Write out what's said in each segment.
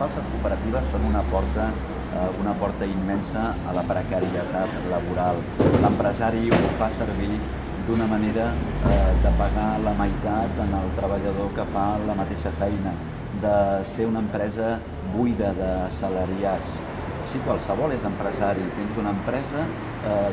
falses cooperatives són una porta immensa a la precarietat laboral. L'empresari ho fa servir d'una manera de pagar la meitat en el treballador que fa la mateixa feina, de ser una empresa buida d'assalariats. Si qualsevol és empresari, tens una empresa,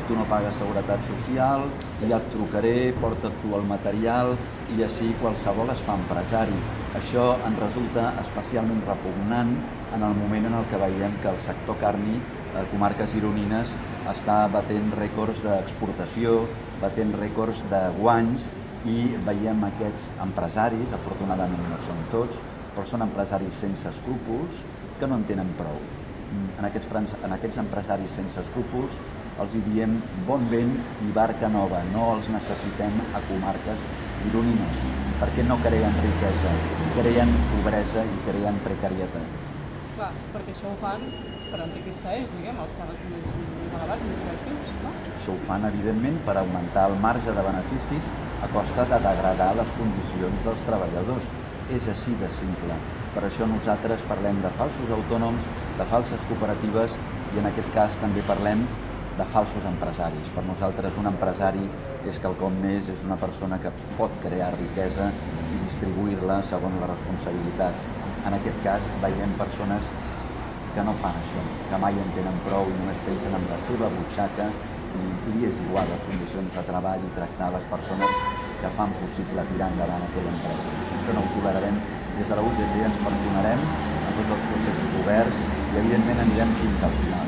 tu no pagues seguretat social, ja et trucaré, porta't tu el material i així qualsevol es fa empresari. Això ens resulta especialment repugnant en el moment en el que veiem que el sector carni, a comarques gironines, està batent rècords d'exportació, batent rècords de guanys i veiem aquests empresaris, afortunadament no són tots, però són empresaris sense escrúpols que no en tenen prou. En aquests empresaris sense escrúpols els hi diem bon vent i barca nova, no els necessitem a comarques gironines, perquè no creen riquesa, creen pobresa i creen precarietat. Clar, perquè això ho fan per enriquir-se ells, diguem, els càrrecs més elevats, més directius, no? Això ho fan, evidentment, per augmentar el marge de beneficis a costa de degradar les condicions dels treballadors. És així de simple. Per això nosaltres parlem de falsos autònoms, de falses cooperatives i en aquest cas també parlem de falsos empresaris. Per nosaltres un empresari és quelcom més, és una persona que pot crear riquesa i distribuir-la segons les responsabilitats. En aquest cas veiem persones que no fan això, que mai en tenen prou i només pensen en la seva butxaca i li és igual les condicions de treball i tractar les persones que fan possible tirar endavant aquella empresa. Això no ho tolerarem. Des de la UGT ens personarem en tots els processos oberts i evidentment anirem fins al final.